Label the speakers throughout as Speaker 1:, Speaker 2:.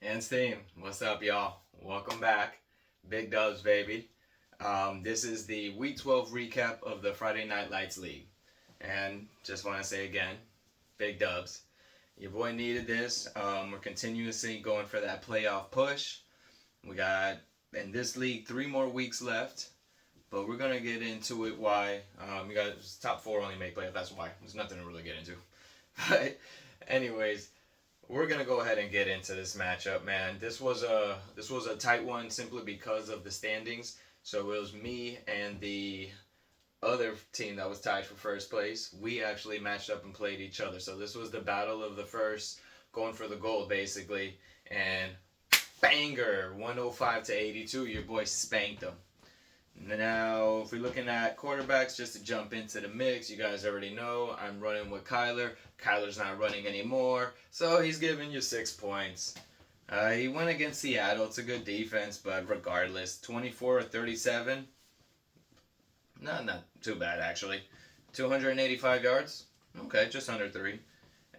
Speaker 1: And Steam, what's up, y'all? Welcome back. Big dubs, baby. This is the Week 12 recap of the Friday Night Lights League. And just want to say again, big dubs. Your boy needed this. We're continuously going for that playoff push. We got, in this league, 3 more weeks left. But we're going to get into it why. We got top 4 only make playoff. That's why. There's nothing to really get into. But, anyways, we're gonna go ahead and get into this matchup, man. This was a tight one simply because of the standings. So it was me and the other team that was tied for first place. We actually matched up and played each other. So this was the battle of the first, going for the gold basically. And banger, 105 to 82. Your boy spanked them. Now, if we're looking at quarterbacks, just to jump into the mix, you guys already know I'm running with Kyler. Kyler's not running anymore, so he's giving you 6 points. He went against Seattle. It's a good defense, but regardless, 24 or 37. Not too bad, actually. 285 yards. Okay, just under 3.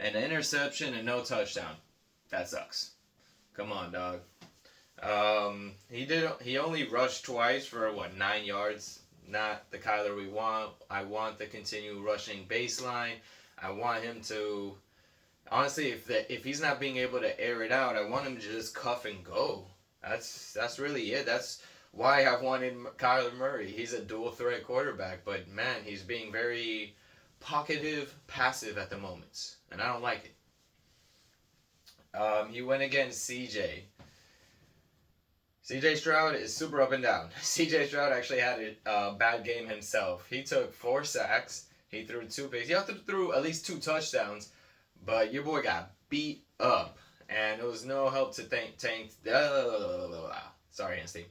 Speaker 1: An interception and no touchdown. That sucks. Come on, dog. He only rushed twice for 9 yards. Not the Kyler we want. I want the continue rushing baseline. I want him to honestly, if he's not being able to air it out, I want him to just cuff and go. That's really it. That's why I've wanted Kyler Murray. He's a dual threat quarterback, but man, he's being very pocketive, passive at the moments, and I don't like it. He went against CJ. CJ Stroud is super up and down. CJ Stroud actually had a bad game himself. He took 4 sacks. He threw 2 picks. He also threw at least 2 touchdowns, but your boy got beat up, and it was no help to Tank. Sorry, Anstey.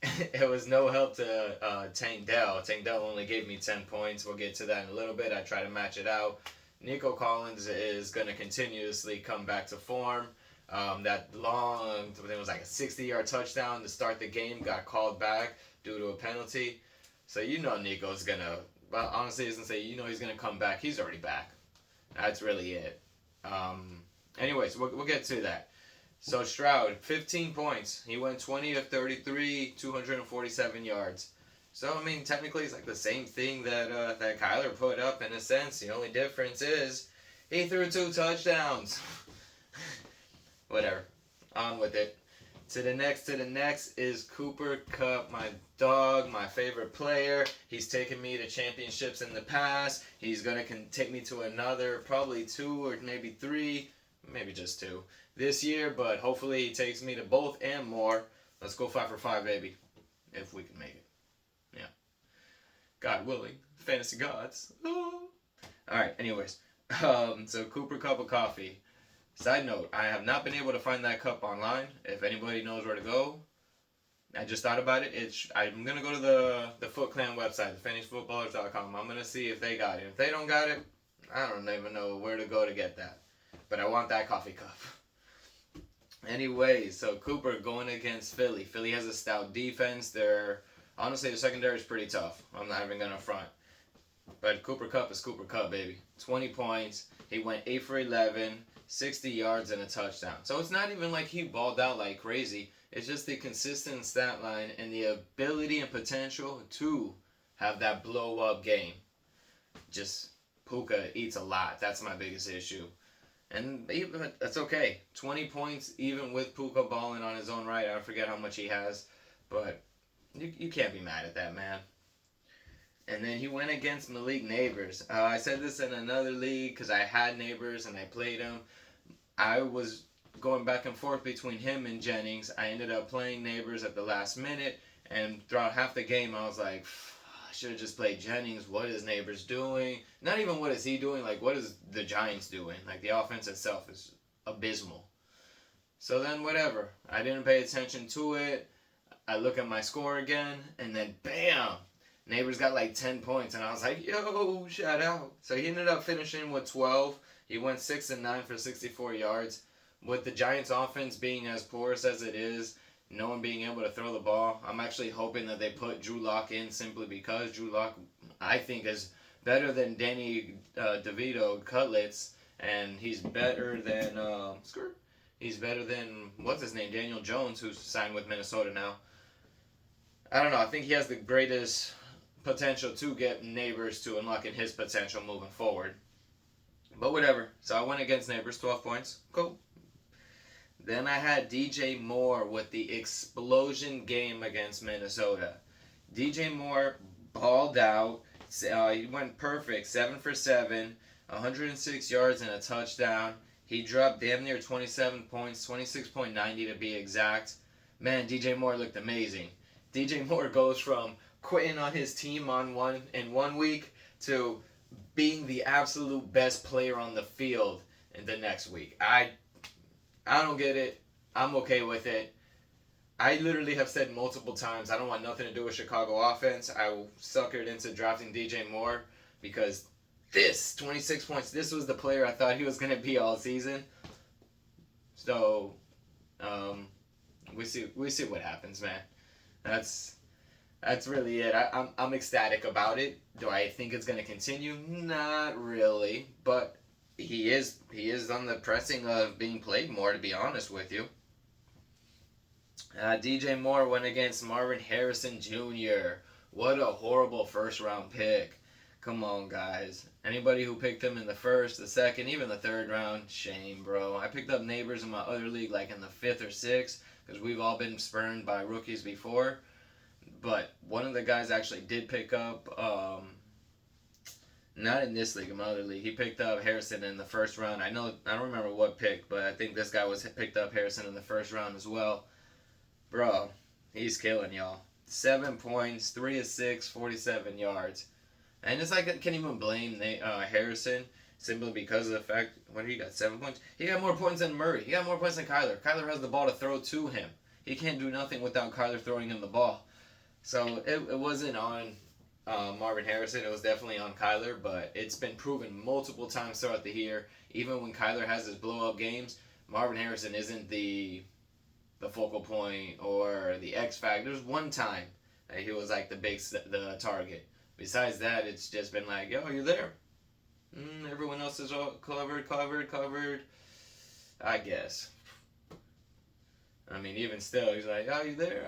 Speaker 1: It was no help to Tank Dell. Tank Dell only gave me 10 points. We'll get to that in a little bit. I try to match it out. Nico Collins is going to continuously come back to form. That long, I think it was like a 60-yard touchdown to start the game, got called back due to a penalty. So you know Nico's gonna, well, honestly, isn't say you know he's gonna come back. He's already back. That's really it. Anyways, we'll get to that. So Stroud, 15 points. He went 20 of 33, 247 yards. So I mean, technically, it's like the same thing that that Kyler put up in a sense. The only difference is he threw 2 touchdowns. Whatever. On with it. To the next is Cooper Kupp, my dog, my favorite player. He's taken me to championships in the past. He's going to take me to another, probably 2 or maybe 3, maybe just 2 this year, but hopefully he takes me to both and more. Let's go 5 for 5, baby, if we can make it. Yeah. God willing. Fantasy gods. Oh. Alright, anyways. So Cooper Cup of Coffee. Side note, I have not been able to find that cup online. If anybody knows where to go, I just thought about it. I'm going to go to the Foot Clan website, thefantasyfootballers.com. I'm going to see if they got it. If they don't got it, I don't even know where to go to get that. But I want that coffee cup. Anyway, so Cooper going against Philly. Philly has a stout defense. Honestly, the secondary is pretty tough. I'm not even going to front. But Cooper Kupp is Cooper Kupp, baby. 20 points. He went 8 for 11. 60 yards and a touchdown. So it's not even like he balled out like crazy. It's just the consistent stat line and the ability and potential to have that blow up game. Just Puka eats a lot. That's my biggest issue. And even, that's okay. 20 points even with Puka balling on his own right. I forget how much he has. But you can't be mad at that, man. And then he went against Malik Neighbors. I said this in another league because I had Neighbors and I played him. I was going back and forth between him and Jennings. I ended up playing Neighbors at the last minute, and throughout half the game, I was like, I should have just played Jennings. What is Neighbors doing? Not even what is he doing, like what is the Giants doing? Like the offense itself is abysmal. So then whatever. I didn't pay attention to it. I look at my score again, and then bam! Neighbors got like 10 points, and I was like, yo, shout out. So he ended up finishing with 12. He went 6 and 9 for 64 yards. With the Giants' offense being as porous as it is, no one being able to throw the ball, I'm actually hoping that they put Drew Lock in simply because Drew Lock, I think, is better than Danny DeVito Cutlets, and he's better than He's better than, what's his name, Daniel Jones, who's signed with Minnesota now. I don't know. I think he has the greatest potential to get Neighbors to unlocking his potential moving forward. But whatever. So I went against Neighbors, 12 points. Cool. Then I had DJ Moore with the explosion game against Minnesota. DJ Moore balled out. He went perfect, 7 for 7, 106 yards and a touchdown. He dropped damn near 27 points, 26.90 to be exact. Man, DJ Moore looked amazing. DJ Moore goes from quitting on his team in 1 week to being the absolute best player on the field in the next week. I don't get it. I'm okay with it. I literally have said multiple times I don't want nothing to do with Chicago offense. I suckered into drafting DJ Moore because this 26 points. This was the player I thought he was gonna be all season. So, we see what happens, man. That's really it. I'm ecstatic about it. Do I think it's gonna continue? Not really, but he is on the pressing of being played more. To be honest with you. DJ Moore went against Marvin Harrison Jr. What a horrible first round pick. Come on, guys. Anybody who picked him in the first, the second, even the third round, shame, bro. I picked up Neighbors in my other league like in the 5th or 6th because we've all been spurned by rookies before. But one of the guys actually did pick up, not in this league, in my other league. He picked up Harrison in the first round. I don't remember what pick, but I think this guy picked up Harrison in the first round as well. Bro, he's killing y'all. 7 points, 3 of 6, 47 yards. And it's like I can't even blame Harrison simply because of the fact, when he got 7 points? He got more points than Murray. He got more points than Kyler. Kyler has the ball to throw to him. He can't do nothing without Kyler throwing him the ball. So it wasn't on Marvin Harrison. It was definitely on Kyler, but it's been proven multiple times throughout the year. Even when Kyler has his blow-up games, Marvin Harrison isn't the focal point or the X factor. There's one time that he was like the target. Besides that, it's just been like, yo, you're there. Everyone else is all covered. I guess. I mean, even still, he's like, oh, you there?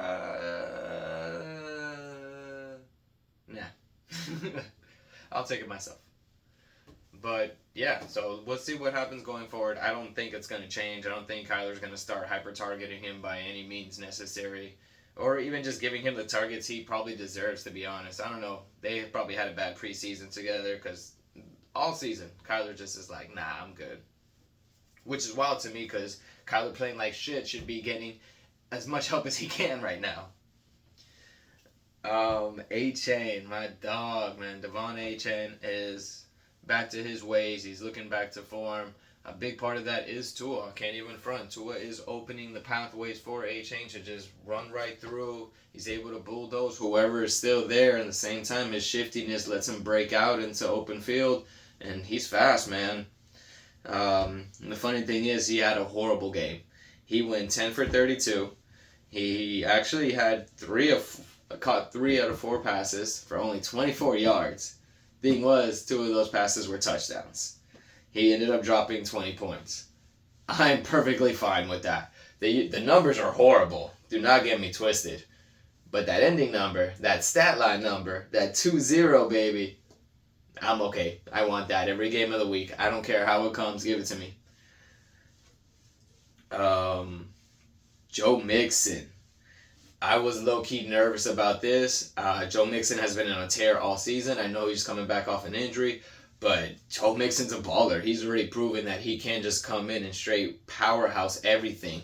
Speaker 1: Nah. I'll take it myself. But, yeah, so let's see what happens going forward. I don't think it's going to change. I don't think Kyler's going to start hyper-targeting him by any means necessary. Or even just giving him the targets he probably deserves, to be honest. I don't know. They probably had a bad preseason together because all season, Kyler just is like, nah, I'm good. Which is wild to me because Kyler playing like shit should be getting as much help as he can right now. A-Chain, my dog, man. Devon A-Chain is back to his ways. He's looking back to form. A big part of that is Tua. Can't even front. Tua is opening the pathways for A-Chain to just run right through. He's able to bulldoze whoever is still there. At the same time, his shiftiness lets him break out into open field. And he's fast, man. The funny thing is, he had a horrible game. He went 10 for 32. He actually had caught 3 out of 4 passes for only 24 yards. Thing was, 2 of those passes were touchdowns. He ended up dropping 20 points. I'm perfectly fine with that. The numbers are horrible. Do not get me twisted. But that ending number, that stat line number, that 2-0, baby, I'm okay. I want that every game of the week. I don't care how it comes. Give it to me. Joe Mixon. I was low-key nervous about this. Joe Mixon has been on a tear all season. I know he's coming back off an injury. But Joe Mixon's a baller. He's already proven that he can just come in and straight powerhouse everything.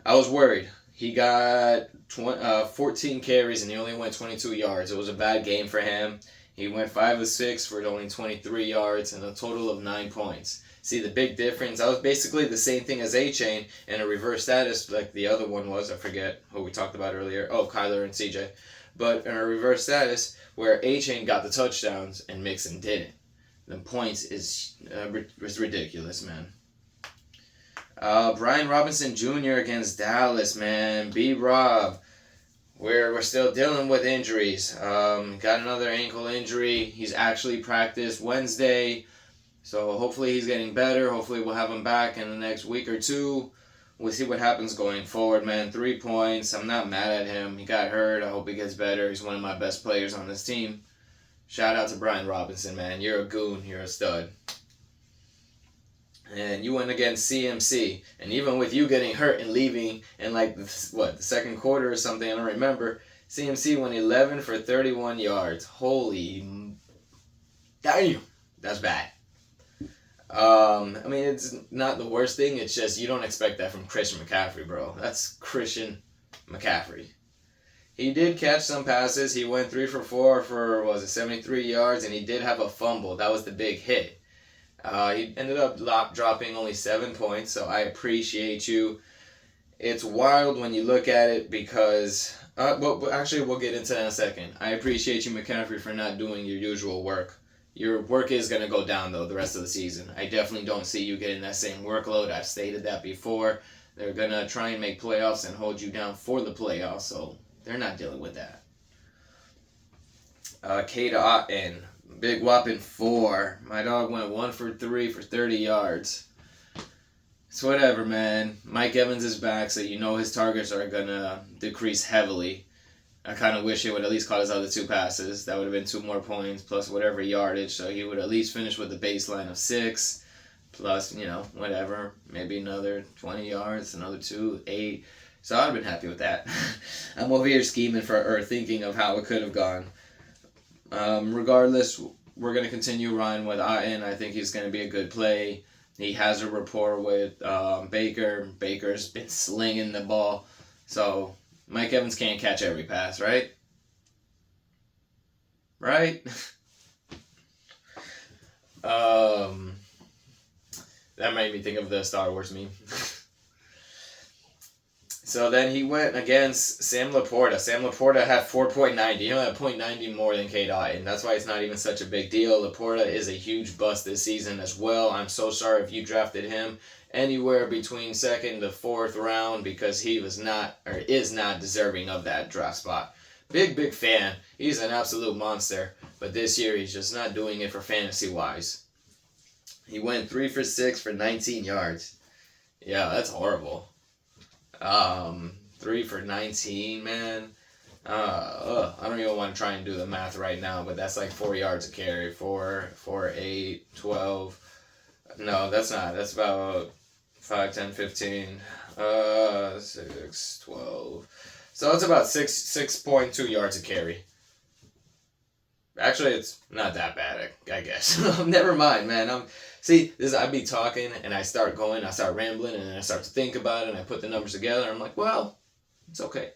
Speaker 1: I was worried. He got 14 carries and he only went 22 yards. It was a bad game for him. He went 5 of 6 for only 23 yards and a total of 9 points. See the big difference? That was basically the same thing as A-Chain in a reverse status like the other one was. I forget who we talked about earlier. Oh, Kyler and CJ. But in a reverse status where A-Chain got the touchdowns and Mixon didn't. The points is ridiculous, man. Brian Robinson Jr. against Dallas, man. B-Rob. We're still dealing with injuries. Got another ankle injury. He's actually practiced Wednesday. So hopefully he's getting better. Hopefully we'll have him back in the next week or two. We'll see what happens going forward, man. 3 points. I'm not mad at him. He got hurt. I hope he gets better. He's one of my best players on this team. Shout out to Brian Robinson, man. You're a goon. You're a stud. And you went against CMC. And even with you getting hurt and leaving in like, the second quarter or something, I don't remember, CMC went 11 for 31 yards. Holy damn. That's bad. I mean, it's not the worst thing. It's just you don't expect that from Christian McCaffrey, bro. That's Christian McCaffrey. He did catch some passes. He went 3 for 4 for, 73 yards, and he did have a fumble. That was the big hit. He ended up dropping only 7 points, so I appreciate you. It's wild when you look at it because, actually, we'll get into that in a second. I appreciate you, McCaffrey, for not doing your usual work. Your work is going to go down, though, the rest of the season. I definitely don't see you getting that same workload. I've stated that before. They're going to try and make playoffs and hold you down for the playoffs, so they're not dealing with that. Cade Otton, big whopping 4. My dog went 1 for 3 for 30 yards. It's whatever, man. Mike Evans is back, so you know his targets are going to decrease heavily. I kind of wish he would at least caught his other 2 passes. That would have been 2 more points plus whatever yardage. So he would at least finish with a baseline of 6 plus, whatever. Maybe another 20 yards, another 2, 8. So I'd have been happy with that. I'm over here scheming or thinking of how it could have gone. Regardless, we're going to continue Ryan with Otton. I think he's going to be a good play. He has a rapport with Baker. Baker's been slinging the ball. So Mike Evans can't catch every pass, right? Right? That made me think of the Star Wars meme. So then he went against Sam Laporta. Sam Laporta had 4.90. He had 0.90 more than Cade Otton. That's why it's not even such a big deal. Laporta is a huge bust this season as well. I'm so sorry if you drafted him anywhere between 2nd to 4th round because he was not or is not deserving of that draft spot. Big fan. He's an absolute monster. But this year he's just not doing it for fantasy-wise. He went 3 for 6 for 19 yards. Yeah, that's horrible. 3 for 19, man. I don't even want to try and do the math right now, but that's like 4 yards a carry. 4, 8, 12. No, that's not. That's about 5, 10, 15, 6, 12. So it's about 6.2 yards a carry. Actually, it's not that bad, I guess. Never mind, man. I'd be talking and I start rambling and then I start to think about it and I put the numbers together and I'm like, well, it's okay.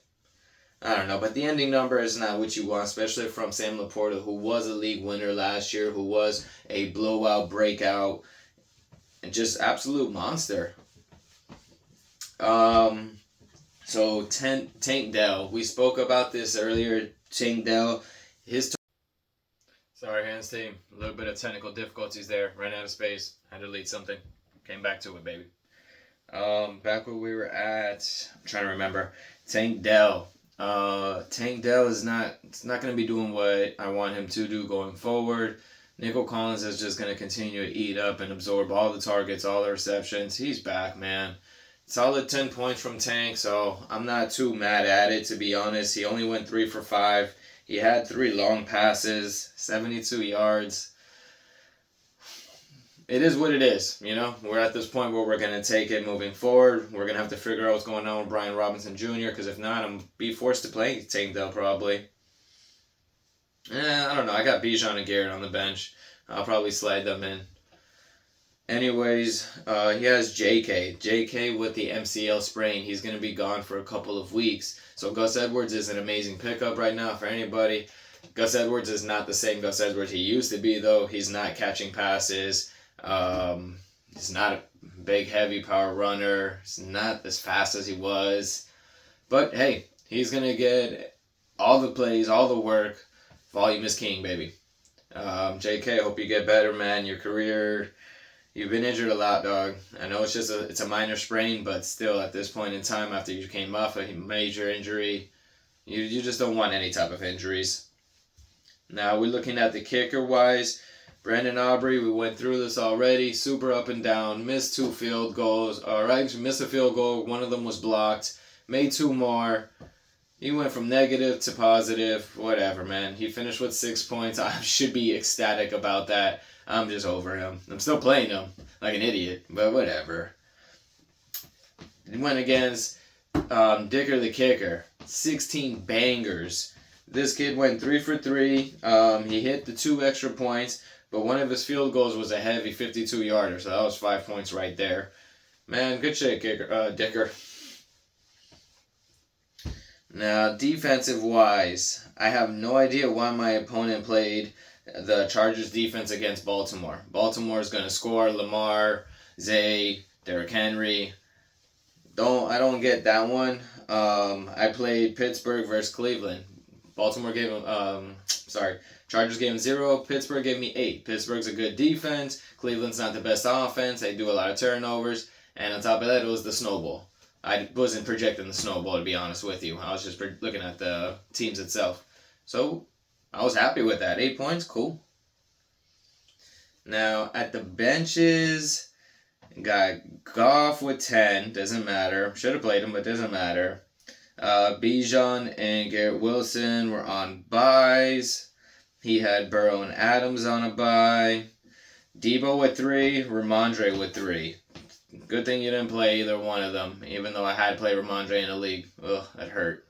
Speaker 1: I don't know, but the ending number is not what you want, especially from Sam Laporta, who was a league winner last year, who was a blowout breakout, and just absolute monster. So Tank Dell, we spoke about this earlier. Tank Dell, sorry, hands team. A little bit of technical difficulties there. Ran out of space. Had to delete something. Came back to it, baby. Back where we were at. I'm trying to remember. Tank Dell. Tank Dell is not going to be doing what I want him to do going forward. Nico Collins is just going to continue to eat up and absorb all the targets, all the receptions. He's back, man. Solid 10 points from Tank, so I'm not too mad at it, to be honest. He only went 3 for 5. He had 3 long passes, 72 yards. It is what it is, We're at this point where we're going to take it moving forward. We're going to have to figure out what's going on with Brian Robinson Jr., because if not, I'm going to be forced to play Tank Dell probably. I don't know. I got Bijan and Garrett on the bench. I'll probably slide them in. Anyways, he has JK. JK with the MCL sprain. He's going to be gone for a couple of weeks. So Gus Edwards is an amazing pickup right now for anybody. Gus Edwards is not the same Gus Edwards he used to be, though. He's not catching passes. He's not a big, heavy power runner. He's not as fast as he was. But, hey, he's going to get all the plays, all the work. Volume is king, baby. JK, hope you get better, man. Your career, you've been injured a lot, dog. I know it's a minor sprain, but still, at this point in time, after you came off a major injury, you just don't want any type of injuries. Now, we're looking at the kicker-wise. Brandon Aubrey, we went through this already. Super up and down. Missed 2 field goals. Alright, missed a field goal. One of them was blocked. Made 2 more. He went from negative to positive. Whatever, man. He finished with 6 points. I should be ecstatic about that. I'm just over him. I'm still playing him like an idiot, but whatever. He went against Dicker the Kicker. 16 bangers. This kid went 3 for 3. He hit the 2 extra points, but one of his field goals was a heavy 52-yarder, so that was 5 points right there. Man, good shit, Dicker. Now, defensive-wise, I have no idea why my opponent played the Chargers defense against Baltimore. Baltimore is going to score Lamar, Zay, Derrick Henry. I don't get that one. I played Pittsburgh versus Cleveland. Baltimore gave him, Chargers gave him 0. Pittsburgh gave me 8. Pittsburgh's a good defense. Cleveland's not the best offense. They do a lot of turnovers. And on top of that, it was the snowball. I wasn't projecting the snowball, to be honest with you. I was just looking at the teams itself. So, I was happy with that. 8 points, cool. Now, at the benches, got Goff with 10. Doesn't matter. Should have played him, but doesn't matter. Bijan and Garrett Wilson were on buys. He had Burrow and Adams on a buy. Debo with 3. Ramondre with 3. Good thing you didn't play either one of them, even though I had played Ramondre in a league. Ugh, that hurt.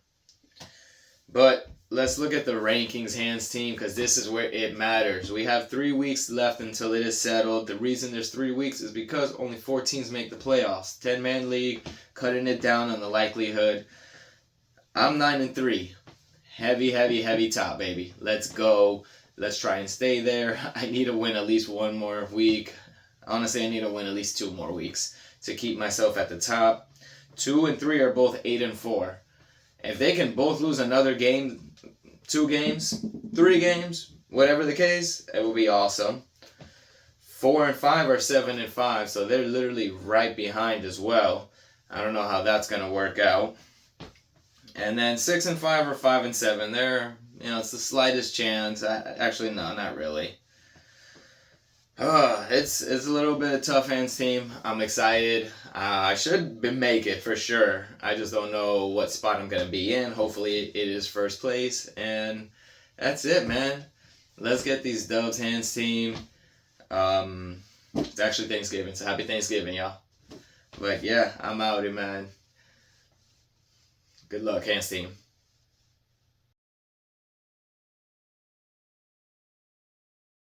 Speaker 1: But let's look at the rankings hands team, because this is where it matters. We have 3 weeks left until it is settled. The reason there's 3 weeks is because only 4 teams make the playoffs. 10-man league, cutting it down on the likelihood. I'm 9-3. Heavy top, baby. Let's go. Let's try and stay there. I need to win at least 1 more week. Honestly, I need to win at least 2 more weeks to keep myself at the top. 2 and 3 are both 8-4. If they can both lose another game, 2 games, 3 games, whatever the case, it will be awesome. 4 and 5 are 7-5, so they're literally right behind as well. I don't know how that's going to work out. And then 6 and 5 are 5 and 7. They're, it's the slightest chance. Actually, no, not really. It's a little bit of tough hands team. I'm excited. I should make it for sure. I just don't know what spot I'm going to be in. Hopefully it is first place. And that's it, man. Let's get these dubs, hands team. It's actually Thanksgiving, so happy Thanksgiving, y'all. But yeah, I'm out, man. Good luck, hands team.